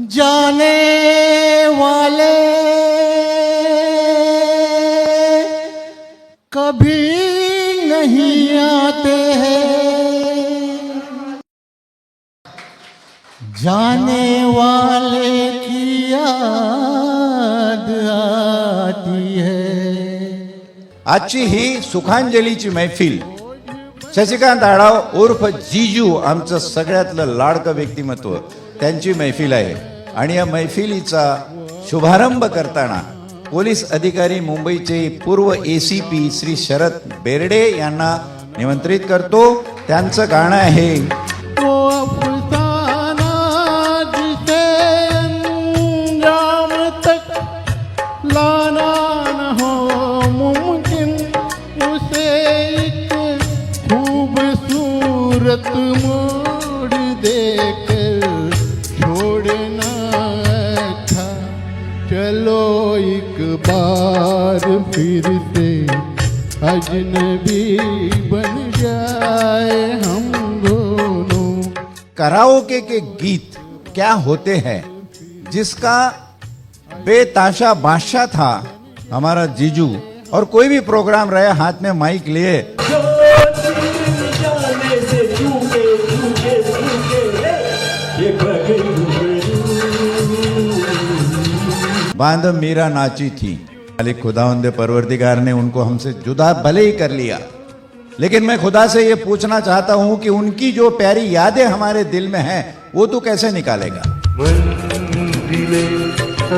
जाने वाले कभी नहीं आते हैं, जाने वाले की याद आती है। आजची ही सुखांजलीची मैफिल शशिकांत आढाव उर्फ जीजू, आमचं सगळ्यातलं लाडकं व्यक्तिमत्व, त्यांची मैफिल आहे. आणि या मैफिलीचा शुभारंभ करताना पोलीस अधिकारी मुंबईचे पूर्व ACP श्री शरद बेर्डे यांना निमंत्रित करतो. त्यांचं गाणं आहे वो अफसाना जिसे अंजाम तक लाना न हो मुमकिन, उसे एक खूबसूरत मोड़ देकर छोड़ना था। चलो एक बार फिर से अजनबी बन जाए हम दोनों। कराओके के गीत क्या होते हैं, जिसका बेताशा बादशाह था हमारा जीजू. और कोई भी प्रोग्राम रहे हाथ में माइक लिए बांध मीरा नाची थी. मालिक खुदावंद परवरदिगार ने उनको हमसे जुदा भले ही कर लिया, लेकिन मैं खुदा से ये पूछना चाहता हूं कि उनकी जो प्यारी यादें हमारे दिल में हैं वो तू कैसे निकालेगा. मंजिले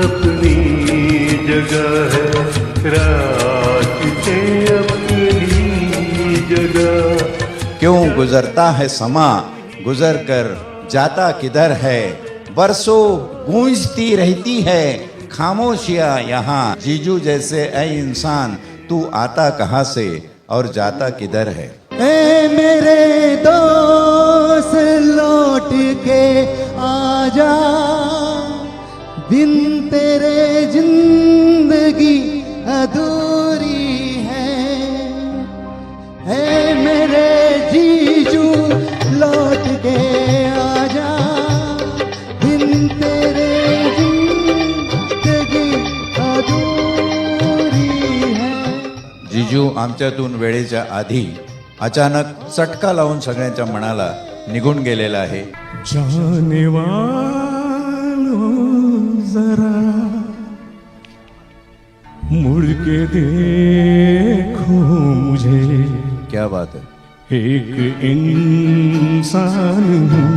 अपनी जगह है, रास्ते अपनी जगह. क्यों गुजरता है समा, गुजर कर जाता किधर है, बरसों गूंजती रहती है खामोशियां यहाँ. जीजू जैसे ऐ इंसान, तू आता कहाँ से और जाता किधर है. ए मेरे दोस्त लौट के आजा, बिन तेरे जिंदगी अधूरी है. ए मेरे जीजू लौट के आजा, बिन तेरे जिंदगी अधूरी है. जीजू आमच्यातून वेळेच्या आधी अचानक चटका लावून सगळ्यांच्या मनाला निघून गेलेला आहे. जाने वालों जरा मुड़ के देखो मुझे, क्या बात है. एक इंसान हूँ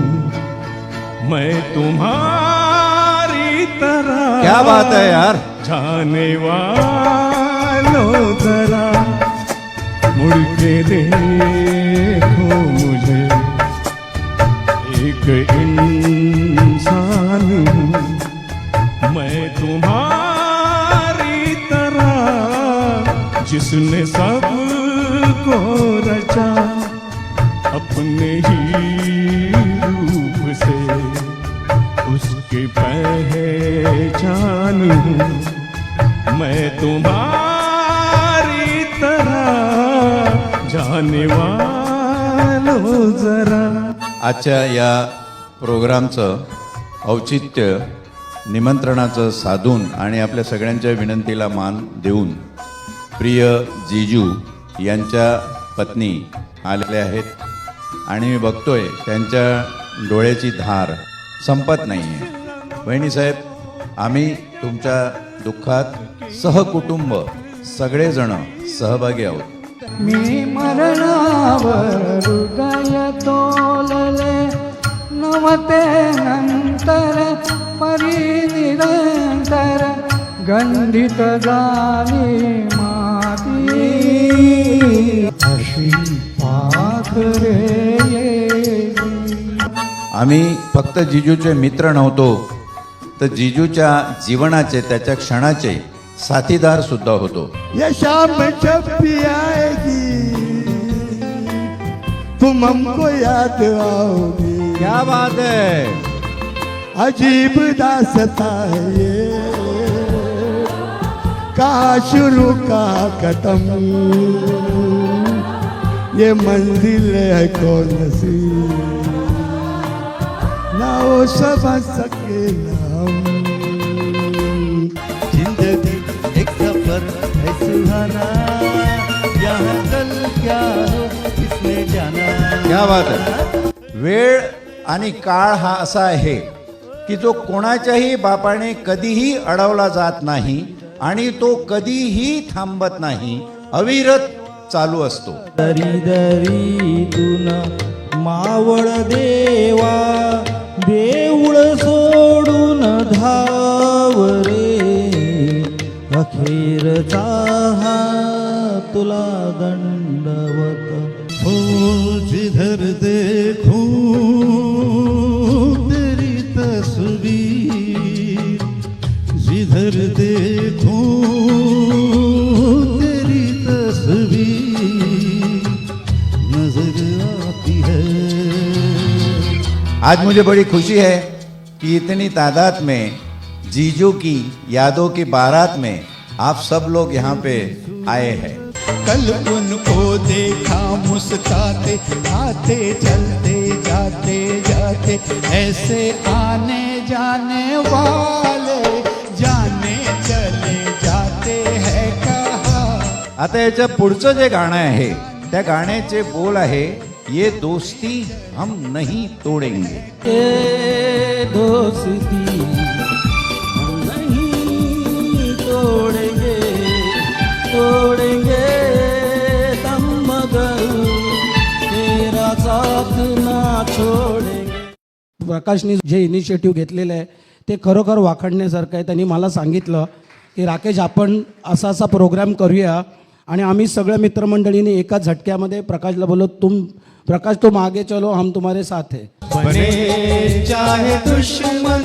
मैं तुम्हारी तरह. क्या बात है यार. जाने वालों जरा मुड़ के देखो मुझे, एक इंसान हूँ मैं तुम्हारी तरह, जिसने सबको रचा अपने ही रूप से, उसकी पहचान हूँ मैं तुम्हारी तरह. जाने वालों जरा. आजच्या या प्रोग्रामचं औचित्य निमंत्रणाचं साधून आणि आपल्या सगळ्यांच्या विनंतीला मान देऊन प्रिय जीजू यांच्या पत्नी आलेल्या आहेत. आणि मी बघतोय त्यांच्या डोळ्याची धार संपत नाही आहे. बहिणीसाहेब, आम्ही तुमच्या दुःखात सहकुटुंब सगळेजण सहभागी आहोत. मी मरणावर हृदय तोलले नवते नंतर, परी निरंतर गंधित झाली माती. अशी पाखरे आम्ही फक्त जीजूचे मित्र नव्हतो, तर जीजूच्या जीवनाचे, त्याच्या क्षणाचे साथीदार सुद्धा होतो. ये शाम जब भी आएगी तुम हमको याद आओगी. क्या बात है. अजीब दास्तां है ये, कहाँ शुरू कहाँ खत्म, ये मंजिल है कौन सी, ना वो समझ सके ना हम। जिंदगी एक सफर है सुहाना, यहाँ कल क्या हो किसने जाना। क्या बात आहे. वेळ आणि काळ हा असा आहे की जो कोणाच्याही बापाने कधीही अडवला जात नाही आणि तो कधीही थांबत नाही, अविरत चालू असतो. दरी दरी तुना मावळ देवा, देऊळ सोडून धाव रे, अखेरचा हा तुला दंडवत. हो जिधर देखूं तेरी तस्वीर, जिधर देखूं तेरी तस्वीर नजर आती है। आज मुझे बड़ी खुशी है कि इतनी तादाद में जीजू की यादों की बारात में आप सब लोग यहाँ पे आए हैं. कल उनको देखा मुस्काते आते चलते जाते जाते, ऐसे आने जाने वाले जाने चले जाते हैं कहाँ. आता याच्या पुढचं जे गाणं आहे त्या गाण्याचे बोल आहे, ये दोस्ती हम नहीं तोडेंगे. ए दोस्ती हम नहीं तोड़ेंगे, तोड़ेंगे दम मगर तेरा साथ ना छोड़ेंगे. प्रकाशनी जे इनिशिएटिव्ह घेतलेलं आहे ते खरोखर वाखाणण्यासारखं आहे. त्यांनी मला सांगितलं की राकेश आपण असा असा प्रोग्राम करूया, आणि आम्ही सगळ्या मित्रमंडळीने एकाच झटक्यामध्ये प्रकाशला बोललो, प्रकाश तुम आगे चलो हम तुम्हारे साथ है. बने चाहे दुश्मन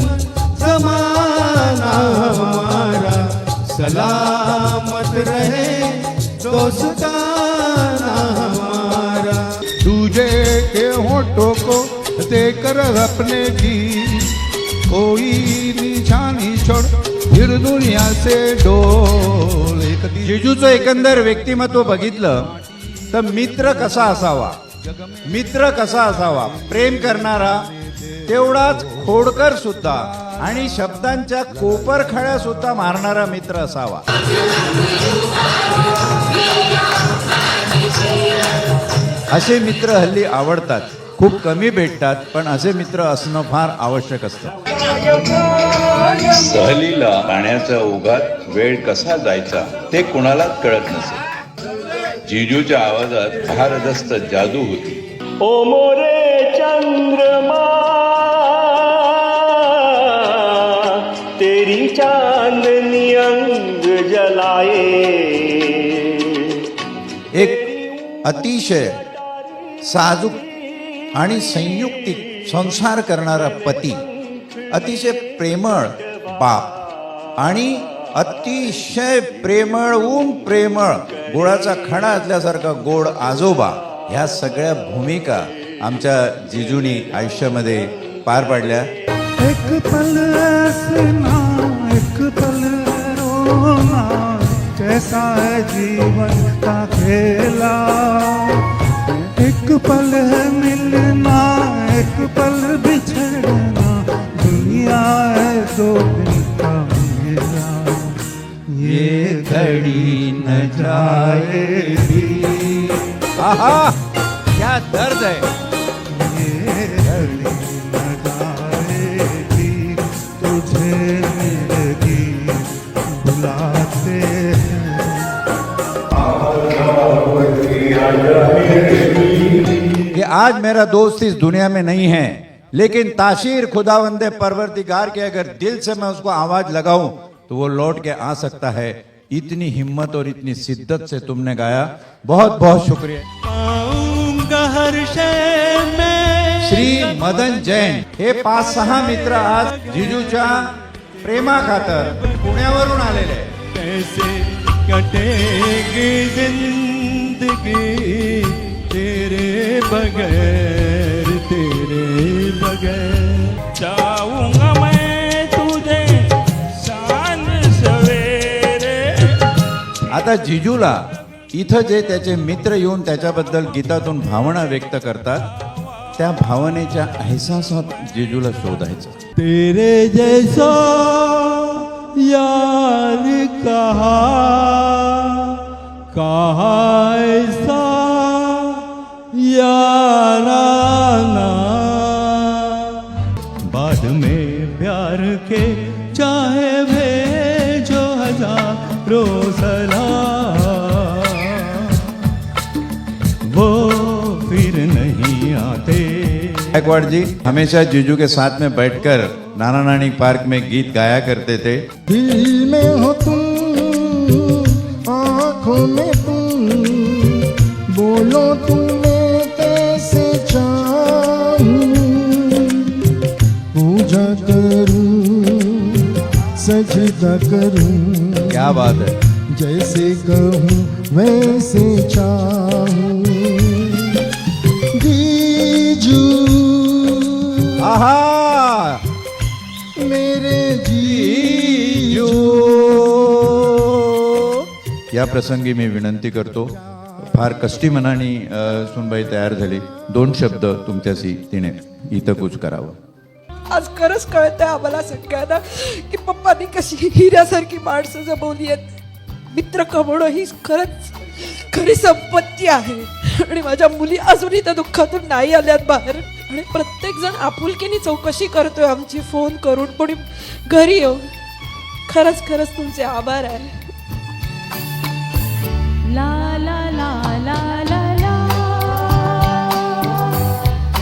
जमाना हमारा, सलामत रहे दोस्ताना हमारा. तुझे के होठों को देकर अपने की कोई निशानी छोड़, फिर दुनिया से डोल. जिजूचं एकंदर व्यक्तिमत्व बघितलं तर मित्र कसा असावा, मित्र कसा असावा, प्रेम करणारा तेवढाच खोडकर सुद्धा आणि शब्दांच्या कोपरखळ्या सुद्धा मारणारा मित्र असावा. असे मित्र हल्ली आवडतात, खूप कमी भेटतात, पण असे मित्र असणं फार आवश्यक असतं. सहलीला पाण्याच्या ओघात वेळ कसा जायचा ते कुणालाच कळत नसे. जिजूच्या आवाजात भारदस्त जादू होती. ओ मोरे चंद्रमा तेरी चांदनी अंग जलाए. एक अतिशय साजूक आणि संयुक्तिक संसार करणारा पती, अतिशय प्रेमळ बाप आणि अतिशय प्रेमळहून प्रेमळ गुळाचा खडा असल्यासारखा गोड आजोबा, ह्या सगळ्या भूमिका आमच्या जिजूनी आयुष्यामध्ये पार पाडल्या. एक पल हंसना एक पल रोना, कैसा है जीवन का खेला. एक पल है मिलना एक पल बिछड़ना, दुनिया है दो दिन का मेला. ये घड़ी न जाएगी. आहा, क्या दर्द है. ये घड़ी न जाएगी, तुझे मिलेगी बुलाते कि आज मेरा दोस्त इस दुनिया में नहीं है, लेकिन ताशीर खुदावंदे परवरदिगार के अगर दिल से मैं उसको आवाज लगाऊं तो वो लौट के आ सकता है. इतनी हिम्मत और इतनी शिद्दत से तुमने गाया, बहुत बहुत शुक्रिया. आऊंगा हर शय में. श्री मदन जैन हे 5-6 मित्र आज जिजूच्या प्रेमा खातर पुण्यावरून आलेले आहेत. कैसे कटेगी जिंदगी तेरे बगैर, तेरे बगैर. जाऊंगा मैं तुझे शान सवेरे. आता जिजूला इथं जे त्याचे मित्र येऊन त्याच्याबद्दल गीतातून भावना व्यक्त करतात त्या भावनेच्या एहसासात जिजूला शोधायचं. तेरे जैसा यार कहा ऐसा याराना, बाद में प्यार के चाहे भेजो हजारों सलाम, वो फिर नहीं आते. गायकवाड़ जी हमेशा जीजू के साथ में बैठकर नाना नानी पार्क में गीत गाया करते थे. दिल में हो तुम, आँखों में तुम, बोलो तुम्हें कैसे चाहूं, पूजा करूं, सजदा करूं, क्या बात है. जैसे कहूं वैसे चाहूं. जीजू आहा, मेरे जीजू. या प्रसंगी मी विनंती करतो, फार कष्टी मनाने सुनबाई तयार झाली. 2 शब्द तुमच्याशी तिने इथं करावं. आज खरंच कळतंय आम्हाला सगळ्यांना की पप्पांनी कशी हिऱ्यासारखी माणसं जमवली आहेत. मित्र कमवणं ही खरंच खरी संपत्ती आहे. आणि माझ्या मुली अजूनही त्या दुःखातून नाही आल्यात बाहेर. आणि प्रत्येक जण आपुलकीने चौकशी करतोय आमची, फोन करून, कोणी घरी येऊन. खरंच खरंच तुमचे आभार आहे. ला ला ला ला ला ला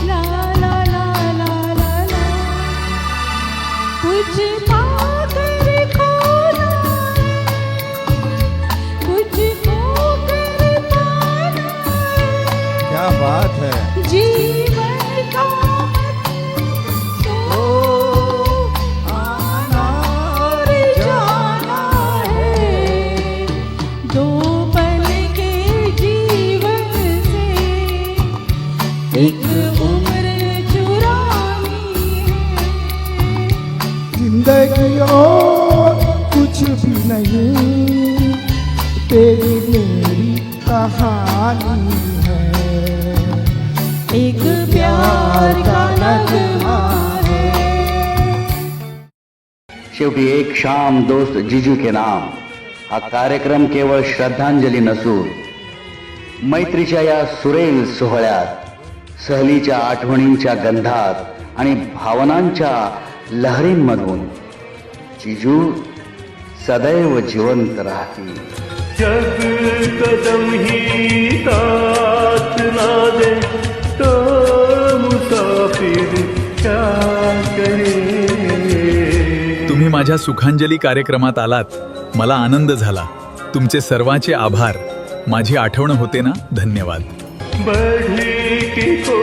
ला ला ला ला ला ला, कुछ पाकर खोना है, कुछ खोकर पाना है, क्या बात है. जीवन का तो आना और जाना है, 2 पल के जीवन से एक उम्र चुरानी है. जिंदगी और कुछ भी नहीं, तेरी मेरी कहानी है. एक प्यार का नगमा है. शेवटी एक शाम दोस्त जिजू के नाम हा कार्यक्रम केवळ श्रद्धांजली नसून मैत्रीच्या या सुरेल सोहळ्यात, सहलीच्या आठवणींच्या गंधात आणि भावनांच्या लहरींमधून जिजू सदैव जिवंत राहतील. जग कदम ही साथ ना दे तो मुसाफिर क्या करे. तुम्ही माझ्या सुखांजली कार्यक्रमात आलात, मला आनंद झाला. तुमचे सर्वांचे आभार. माझी आठवण होते ना. धन्यवाद. बढ़ी की को